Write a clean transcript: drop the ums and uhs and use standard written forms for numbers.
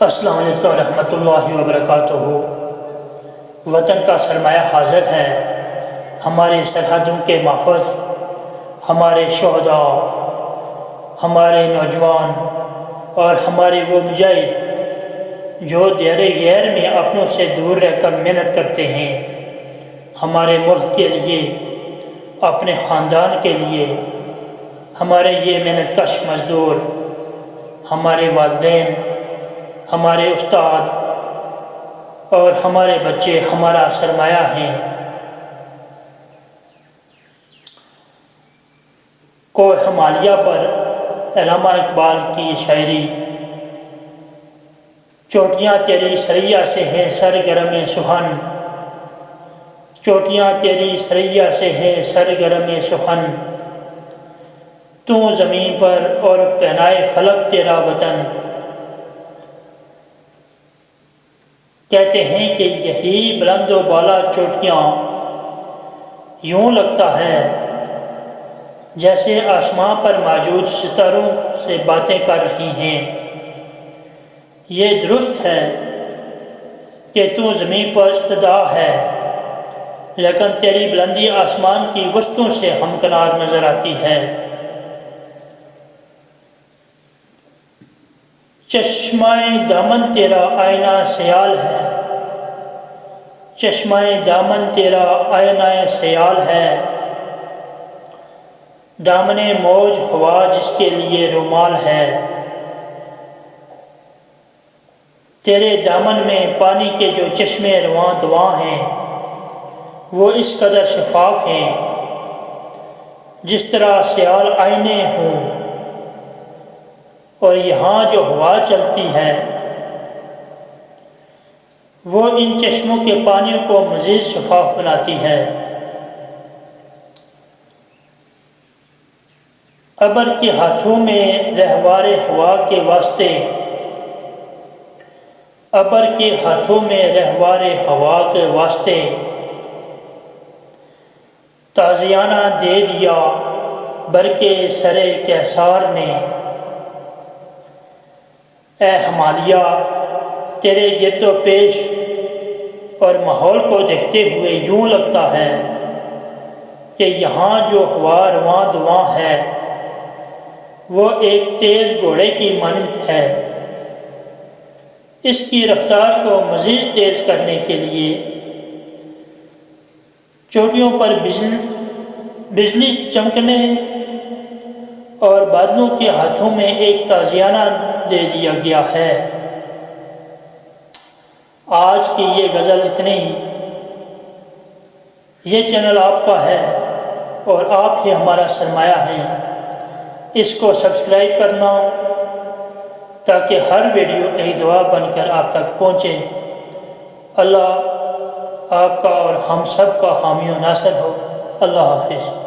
السلام علیکم ورحمۃ اللہ وبرکاتہ۔ وطن کا سرمایہ حاضر ہے، ہماری سرحدوں کے محفوظ، ہمارے شہداء، ہمارے نوجوان اور ہمارے وہ مجاہد جو دیر غیر میں اپنوں سے دور رہ کر محنت کرتے ہیں، ہمارے ملک کے لیے، اپنے خاندان کے لیے۔ ہمارے یہ محنت کش مزدور، ہمارے والدین، ہمارے استاد اور ہمارے بچے ہمارا سرمایہ ہیں۔ کوہ ہمالیہ پر علامہ اقبال کی شاعری: چوٹیاں تیری سریا سے ہیں سرگرم سخن، چوٹیاں تیری سریا سے ہیں سرگرم سخن، تو زمین پر اور پہنائے فلک تیرا وطن۔ کہتے ہیں کہ یہی بلند و بالا چوٹیاں یوں لگتا ہے جیسے آسمان پر موجود ستاروں سے باتیں کر رہی ہیں۔ یہ درست ہے کہ تو زمین پر استدا ہے، لیکن تیری بلندی آسمان کی وسطوں سے ہمکنار نظر آتی ہے۔ چشمہ دامن تیرا آئینہ سیال ہے، چشمہ دامن تیرا آئینہ سیال ہے، دامن موج ہوا جس کے لیے رومال ہے۔ تیرے دامن میں پانی کے جو چشمے رواں دواں ہیں وہ اس قدر شفاف ہیں جس طرح سیال آئینے ہوں، اور یہاں جو ہوا چلتی ہے وہ ان چشموں کے پانیوں کو مزید شفاف بناتی ہے۔ ابر کے ہاتھوں میں رہوار ہوا کے واسطے، ابر کے ہاتھوں میں رہوار ہوا کے واسطے تازیانہ دے دیا برکے سرے کیسار نے۔ اے ہمالیہ، تیرے گرد و پیش اور ماحول کو دیکھتے ہوئے یوں لگتا ہے کہ یہاں جو ہوا رواں دواں ہے وہ ایک تیز گھوڑے کی مانند ہے۔ اس کی رفتار کو مزید تیز کرنے کے لیے چوٹیوں پر بجلی چمکنے اور بادلوں کے ہاتھوں میں ایک تازیانہ دے دیا گیا ہے۔ آج کی یہ غزل اتنی ہی۔ یہ چینل آپ کا ہے اور آپ ہی ہمارا سرمایہ ہیں۔ اس کو سبسکرائب کرنا تاکہ ہر ویڈیو ایک دعا بن کر آپ تک پہنچے۔ اللہ آپ کا اور ہم سب کا حامی و ناصر ہو۔ اللہ حافظ۔